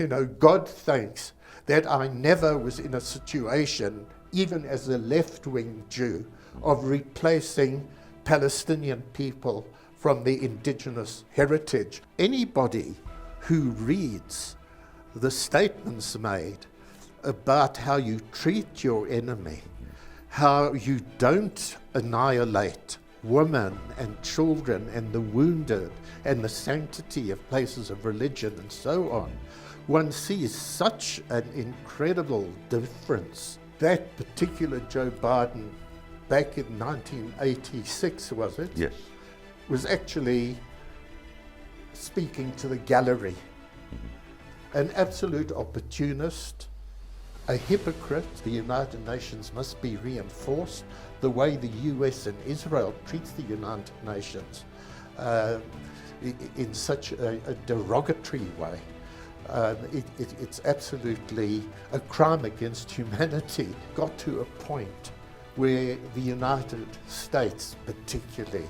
God thanks that I never was in a situation, even as a left-wing Jew, of replacing Palestinian people from the indigenous heritage. Anybody who reads the statements made about how you treat your enemy, how you don't annihilate women and children and the wounded and the sanctity of places of religion and so on, one sees such an incredible difference. That particular Joe Biden, back in 1986, was it? Yes. Was actually speaking to the gallery. An absolute opportunist, a hypocrite. The United Nations must be reinforced. The way the US and Israel treats the United Nations in such a derogatory way. It's absolutely a crime against humanity. Got to a point where the United States particularly,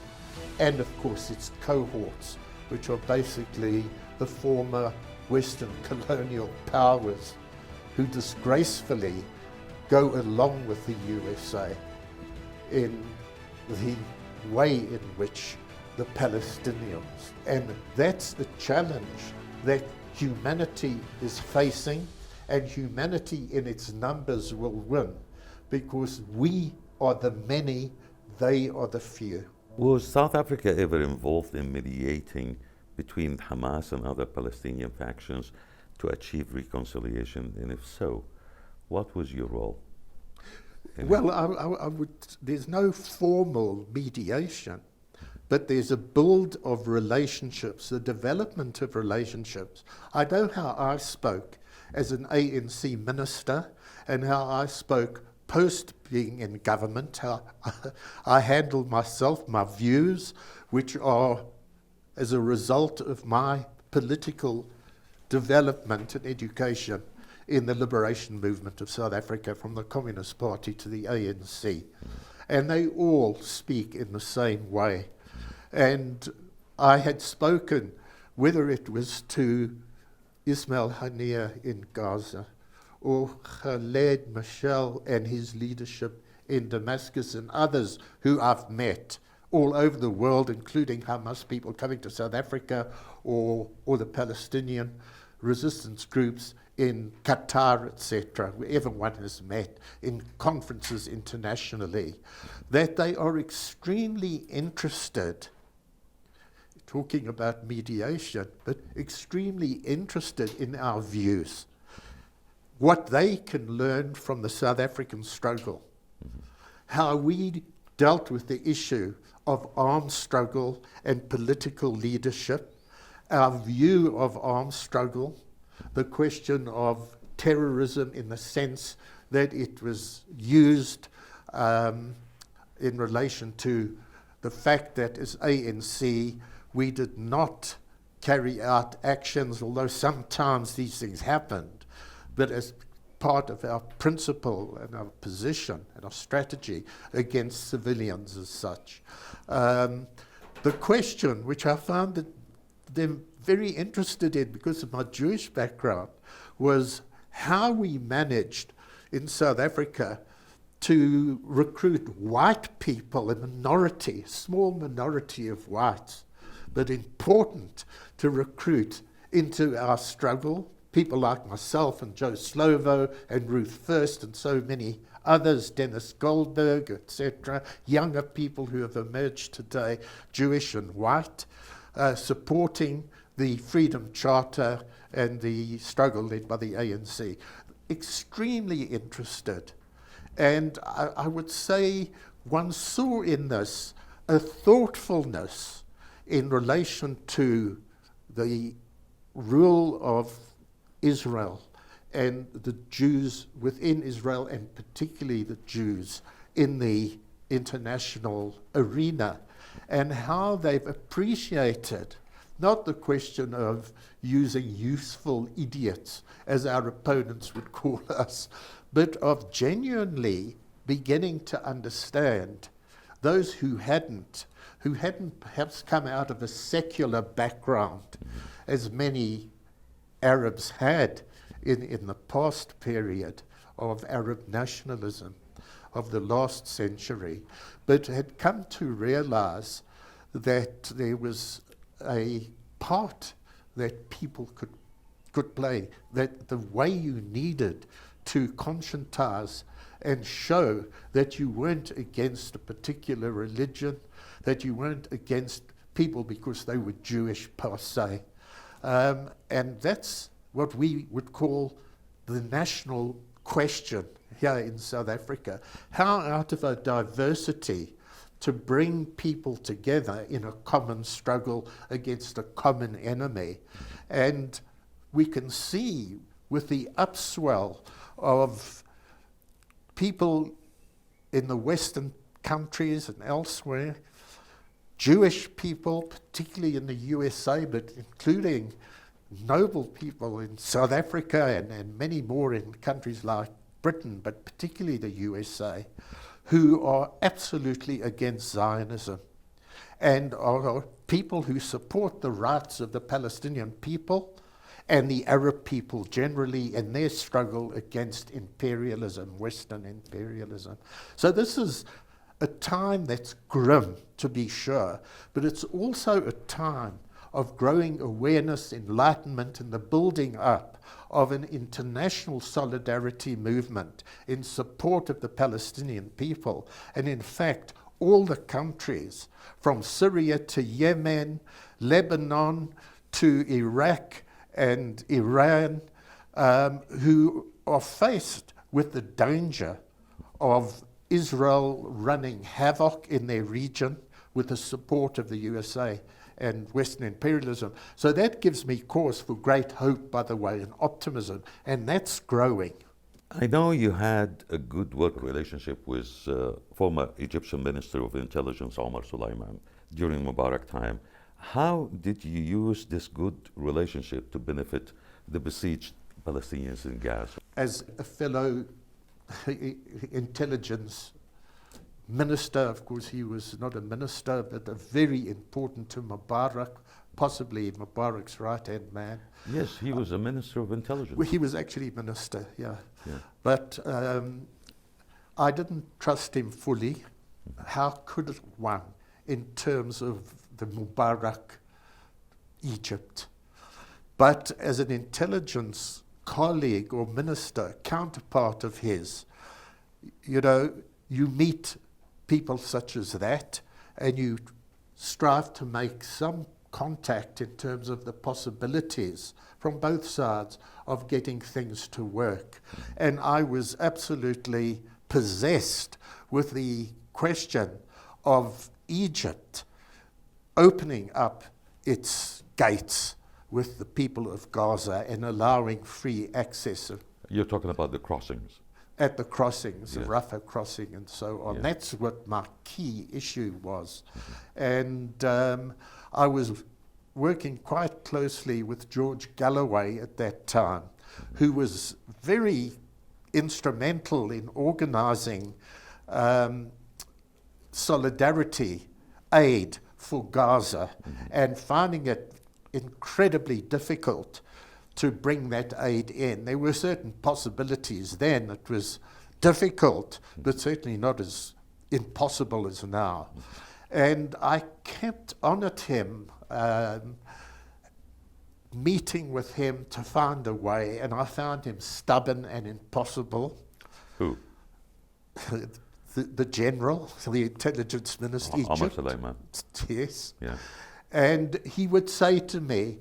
and of course its cohorts, which are basically the former Western colonial powers who disgracefully go along with the USA in the way in which the Palestinians, and that's the challenge that humanity is facing, and humanity in its numbers will win, because we are the many, they are the few. Was South Africa ever involved in mediating between Hamas and other Palestinian factions to achieve reconciliation? And if so, what was your role? Well, I would, there's no formal mediation, but there's a build of relationships, the development of relationships. I know how I spoke as an ANC minister and how I spoke post being in government, how I handled myself, my views, which are as a result of my political development and education in the liberation movement of South Africa, from the Communist Party to the ANC. And they all speak in the same way. And I had spoken, whether it was to Ismail Haniyeh in Gaza, or Khaled Mashal and his leadership in Damascus, and others who I've met all over the world, including Hamas people coming to South Africa, or the Palestinian resistance groups in Qatar, etc., wherever one has met, in conferences internationally, that they are extremely interested, talking about mediation, but extremely interested in our views, what they can learn from the South African struggle, how we dealt with the issue of armed struggle and political leadership, our view of armed struggle, the question of terrorism in the sense that it was used in relation to the fact that as ANC we did not carry out actions, although sometimes these things happened, but as part of our principle and our position and our strategy against civilians as such. The question, which I found that them very interested in because of my Jewish background, was how we managed in South Africa to recruit white people, a minority, small minority of whites, but important to recruit into our struggle. People like myself and Joe Slovo and Ruth First and so many others, Dennis Goldberg, etc., younger people who have emerged today, Jewish and white, supporting the Freedom Charter and the struggle led by the ANC. Extremely interested. And I would say one saw in this a thoughtfulness in relation to the rule of Israel and the Jews within Israel, and particularly the Jews in the international arena, and how they've appreciated not the question of using useful idiots, as our opponents would call us, but of genuinely beginning to understand those who hadn't perhaps come out of a secular background, as many Arabs had in the past period of Arab nationalism of the last century, but had come to realize that there was a part that people could play, that the way you needed to conscientize and show that you weren't against a particular religion, that you weren't against people because they were Jewish per se. And that's what we would call the national question here in South Africa. How out of a diversity to bring people together in a common struggle against a common enemy. And we can see with the upswell of people in the Western countries and elsewhere, Jewish people, particularly in the USA, but including noble people in South Africa and many more in countries like Britain, but particularly the USA, who are absolutely against Zionism and are people who support the rights of the Palestinian people and the Arab people generally in their struggle against imperialism, Western imperialism. So this is a time that's grim, to be sure, but it's also a time of growing awareness, enlightenment, and the building up of an international solidarity movement in support of the Palestinian people. And in fact, all the countries from Syria to Yemen, Lebanon to Iraq and Iran, who are faced with the danger of Israel running havoc in their region with the support of the USA and Western imperialism. So that gives me cause for great hope, by the way, and optimism, and that's growing. I know you had a good work relationship with former Egyptian Minister of Intelligence Omar Suleiman during Mubarak time. How did you use this good relationship to benefit the besieged Palestinians in Gaza? As a fellow intelligence minister, of course he was not a minister, but a very important to Mubarak, possibly Mubarak's right-hand man. Yes, he was a minister of intelligence. Well, he was actually minister, yeah. But I didn't trust him fully. How could one, in terms of the Mubarak Egypt? But as an intelligence colleague or minister, counterpart of his, you know, you meet people such as that, and you strive to make some contact in terms of the possibilities from both sides of getting things to work. And I was absolutely possessed with the question of Egypt opening up its gates with the people of Gaza and allowing free access. You're talking about the crossings. At the crossings, the Rafah crossing and so on. That's what my key issue was. And I was working quite closely with George Galloway at that time, who was very instrumental in organizing solidarity aid for Gaza and finding it incredibly difficult to bring that aid in. There were certain possibilities then. It was difficult, but certainly not as impossible as now. And I kept on at him, meeting with him to find a way, and I found him stubborn and impossible. Who? The general, the intelligence minister, Egypt. Yes. Yeah. And he would say to me,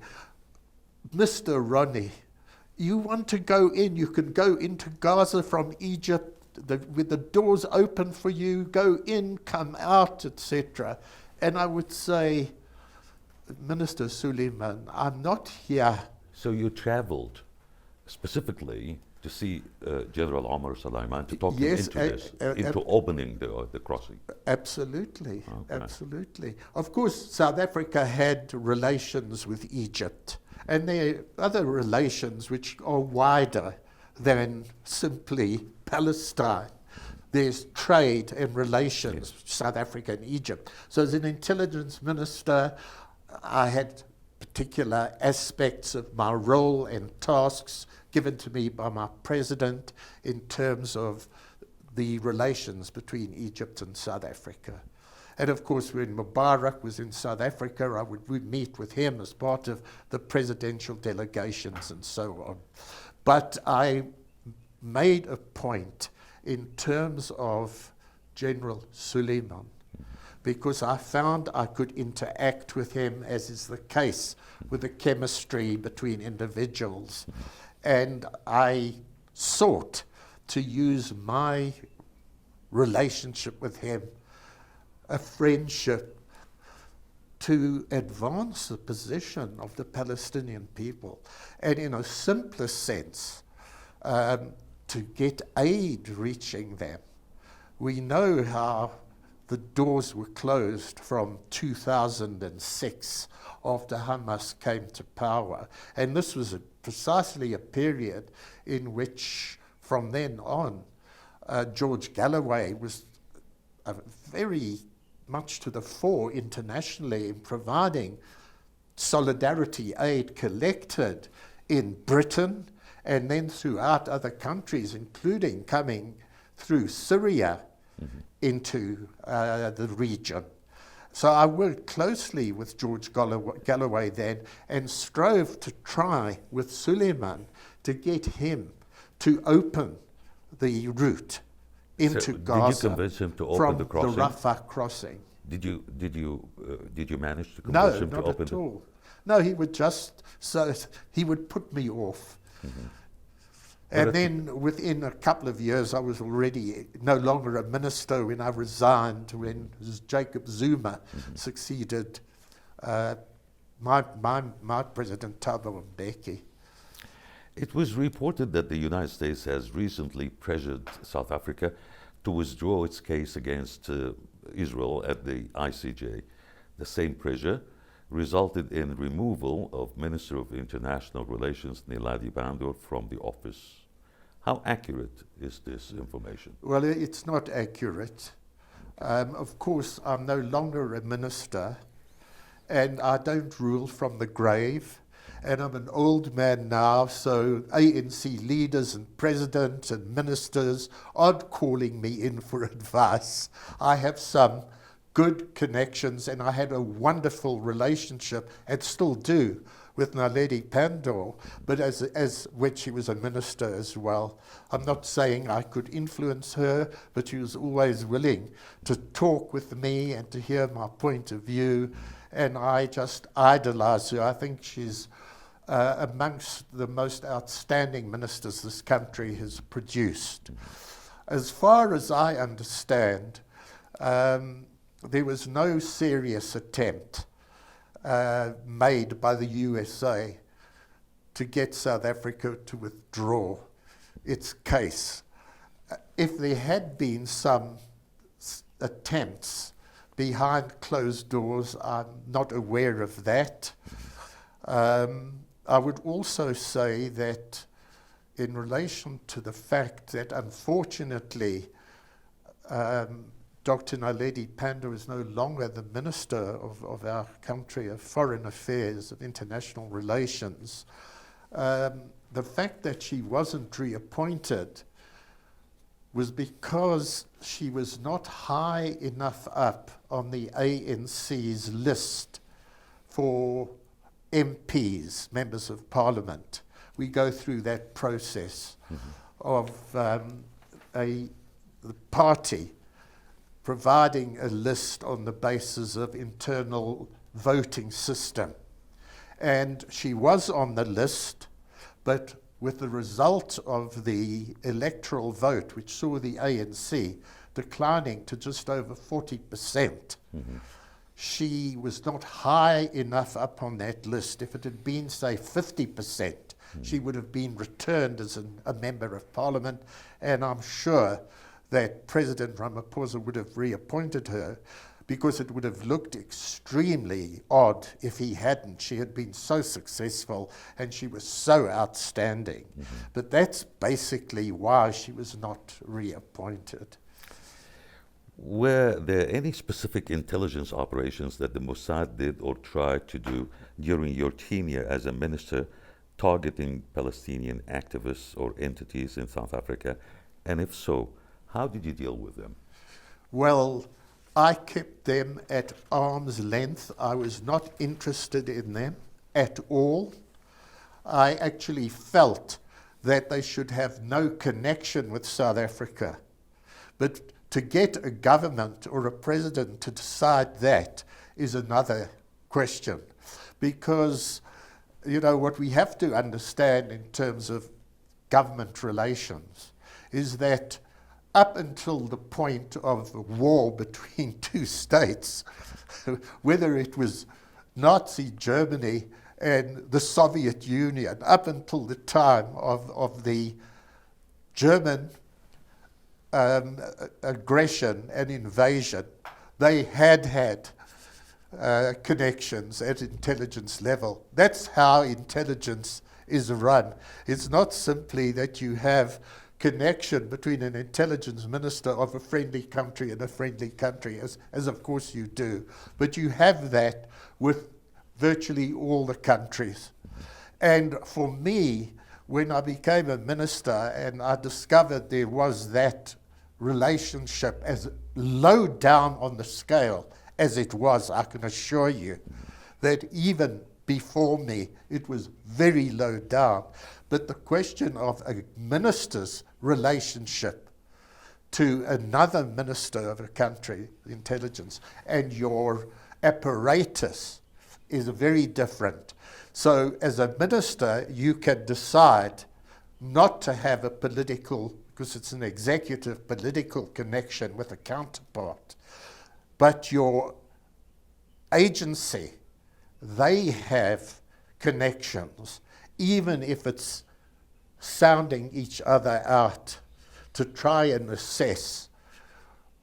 Mr. Roni, you want to go in, you can go into Gaza from Egypt with the doors open for you, go in, come out, etc. And I would say, Minister Suleiman, I'm not here. So you traveled specifically to see General Omar Suleiman to talk him into this, into opening the crossing? Absolutely, absolutely. Of course, South Africa had relations with Egypt, and there are other relations which are wider than simply Palestine. There's trade and relations, South Africa and Egypt. So as an intelligence minister, I had particular aspects of my role and tasks given to me by my president in terms of the relations between Egypt and South Africa. And of course, when Mubarak was in South Africa, I would meet with him as part of the presidential delegations and so on. But I made a point in terms of General Suleiman, because I found I could interact with him, as is the case with the chemistry between individuals. And I sought to use my relationship with him, a friendship, to advance the position of the Palestinian people. And in a simpler sense, to get aid reaching them. We know how the doors were closed from 2006 after Hamas came to power. And this was precisely a period in which, from then on, George Galloway was very much to the fore internationally in providing solidarity aid collected in Britain and then throughout other countries, including coming through Syria into the region. So I worked closely with George Galloway then and strove to try with Suleiman to get him to open the route into Gaza. Did you convince him to open from the crossing? The Rafah crossing. Did you manage to convince him to open? No, not at all. No, he would just he would put me off. And then within a couple of years, I was already no longer a minister when I resigned, when Jacob Zuma succeeded my President Thabo Mbeki. It was reported that the United States has recently pressured South Africa to withdraw its case against Israel at the ICJ. The same pressure resulted in removal of Minister of International Relations Niladi Bandor from the office. How accurate is this information? Well, it's not accurate. Of course, I'm no longer a minister, and I don't rule from the grave. And I'm an old man now, so ANC leaders and presidents and ministers aren't calling me in for advice. I have some good connections, and I had a wonderful relationship, and still do, with Naledi Pandor, but as when she was a minister as well. I'm not saying I could influence her, but she was always willing to talk with me and to hear my point of view, and I just idolize her. I think she's amongst the most outstanding ministers this country has produced. As far as I understand, there was no serious attempt made by the USA to get South Africa to withdraw its case. If there had been some attempts behind closed doors, I'm not aware of that. I would also say that in relation to the fact that unfortunately Dr. Naledi Pandor is no longer the Minister of our country of Foreign Affairs, of International Relations. The fact that she wasn't reappointed was because she was not high enough up on the ANC's list for MPs, members of Parliament. We go through that process of the party providing a list on the basis of internal voting system. And she was on the list, but with the result of the electoral vote, which saw the ANC declining to just over 40%, she was not high enough up on that list. If it had been, say, 50%, she would have been returned as a member of Parliament, and I'm sure that President Ramaphosa would have reappointed her, because it would have looked extremely odd if he hadn't. She had been so successful and she was so outstanding. But that's basically why she was not reappointed. Were there any specific intelligence operations that the Mossad did or tried to do during your tenure as a minister targeting Palestinian activists or entities in South Africa? And if so, how did you deal with them? Well, I kept them at arm's length. I was not interested in them at all. I actually felt that they should have no connection with South Africa. But to get a government or a president to decide that is another question. Because, you know, what we have to understand in terms of government relations is that up until the point of the war between two states, whether it was Nazi Germany and the Soviet Union, up until the time of the German aggression and invasion, they had connections at intelligence level. That's how intelligence is run. It's not simply that you have connection between an intelligence minister of a friendly country and a friendly country, as of course you do, but you have that with virtually all the countries. And for me, when I became a minister and I discovered there was that relationship as low down on the scale as it was, I can assure you that even before me, it was very low down. But the question of a minister's relationship to another minister of a country, intelligence, and your apparatus is very different. So as a minister, you can decide not to have a political, because it's an executive political connection with a counterpart, but your agency, they have connections, even if it's sounding each other out to try and assess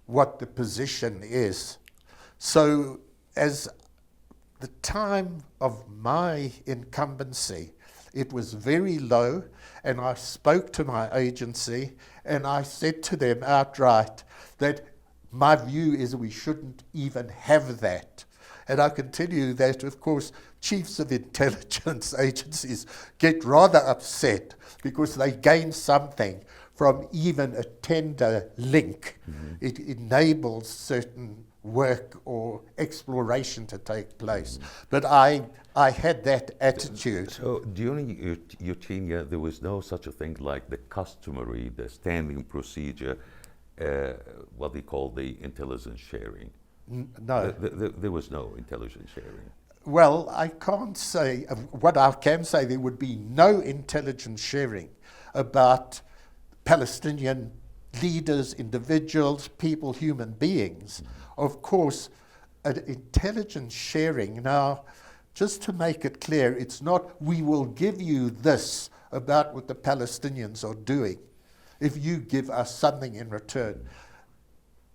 what the position is. So as the time of my incumbency, it was very low, and I spoke to my agency and I said to them outright that my view is we shouldn't even have that. And I can tell you that, of course, chiefs of intelligence agencies get rather upset because they gain something from even a tender link. Mm-hmm. It enables certain work or exploration to take place. Mm-hmm. But I had that attitude. So during your tenure, there was no such a thing like the customary, the standing procedure, what they call the intelligence sharing? No. There was no intelligence sharing. Well, I can't say. What I can say, there would be no intelligence sharing about Palestinian leaders, individuals, people, human beings. Of course, intelligence sharing, now, just to make it clear, it's not we will give you this about what the Palestinians are doing if you give us something in return.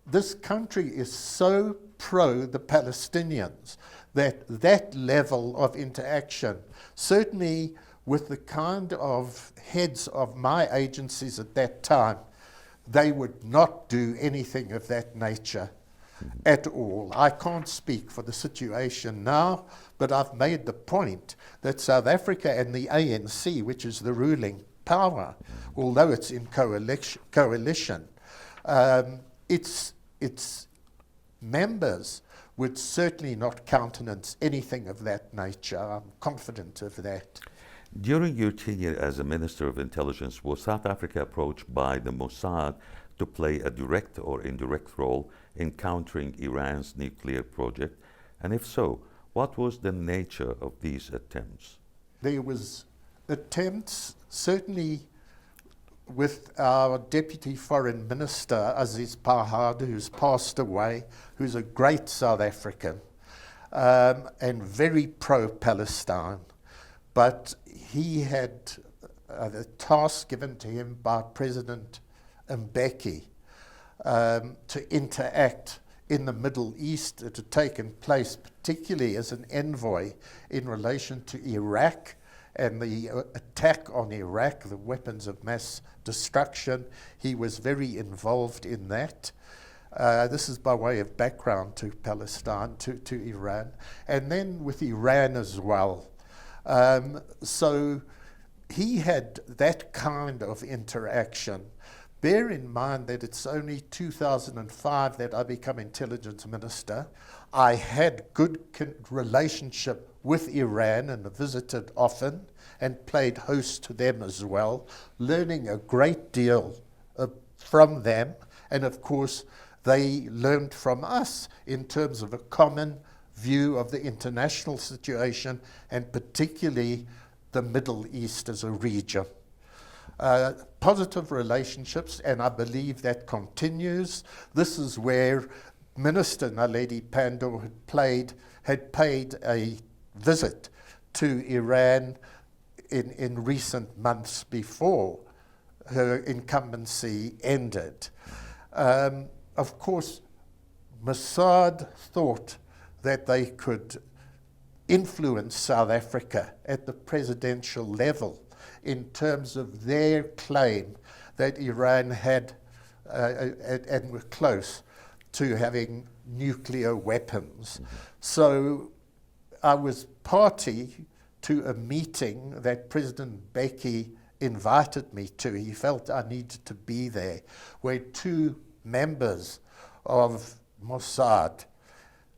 This country is so pro the Palestinians that that level of interaction, certainly with the kind of heads of my agencies at that time, they would not do anything of that nature at all. I can't speak for the situation now, but I've made the point that South Africa and the ANC, which is the ruling power, although it's in coalition, its members would certainly not countenance anything of that nature. I'm confident of that. During your tenure as a Minister of Intelligence, was South Africa approached by the Mossad to play a direct or indirect role in countering Iran's nuclear project? And if so, what was the nature of these attempts? There was attempts, certainly with our Deputy Foreign Minister, Aziz Pahad, who's passed away, who's a great South African, and very pro-Palestine. But he had the task given to him by President Mbeki to interact in the Middle East. It had taken place particularly as an envoy in relation to Iraq and the attack on Iraq, the weapons of mass destruction. He was very involved in that. This is by way of background to Palestine, to Iran, and then with Iran as well. So he had that kind of interaction. Bear in mind that it's only 2005 that I become intelligence minister. I had good relationship with Iran and visited often and played host to them as well, learning a great deal from them. And of course, they learned from us in terms of a common view of the international situation and particularly the Middle East as a region. Positive relationships, and I believe that continues. This is where Minister Naledi Pandor had paid a visit to Iran in recent months before her incumbency ended. Of course, Mossad thought that they could influence South Africa at the presidential level in terms of their claim that Iran had and were close to having nuclear weapons. Mm-hmm. So I was party to a meeting that President Mbeki invited me to. He felt I needed to be there, where two members of Mossad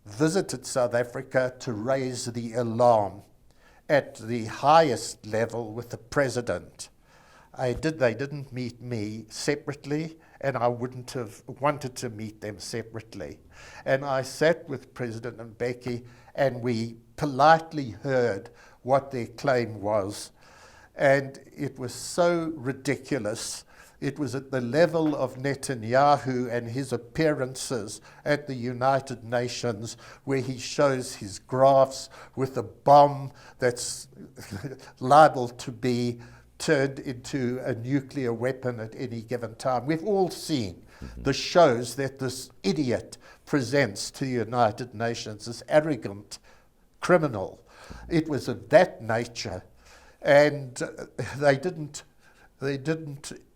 visited South Africa to raise the alarm at the highest level with the president. They didn't meet me separately, and I wouldn't have wanted to meet them separately. And I sat with President Mbeki, and we politely heard what their claim was. And it was so ridiculous. It was at the level of Netanyahu and his appearances at the United Nations, where he shows his graphs with a bomb that's liable to be turned into a nuclear weapon at any given time. We've all seen the shows that this idiot presents to the United Nations, this arrogant criminal. It was of that nature, and they didn't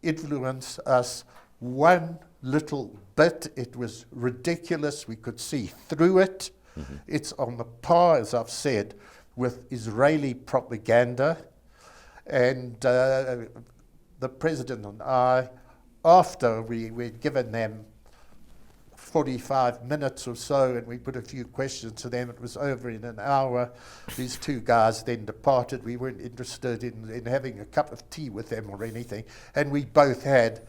influence us one little bit. It was ridiculous. We could see through it. Mm-hmm. It's on the par, as I've said, with Israeli propaganda. And the president and I, after we'd given them 45 minutes or so, and we put a few questions to them, it was over in an hour. These two guys then departed. We weren't interested in having a cup of tea with them or anything. And we both had,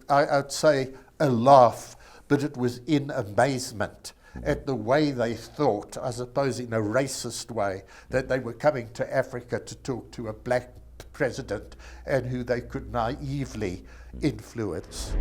I'd say, a laugh, but it was in amazement at the way they thought, I suppose in a racist way, that they were coming to Africa to talk to a black president and who they could naively influence.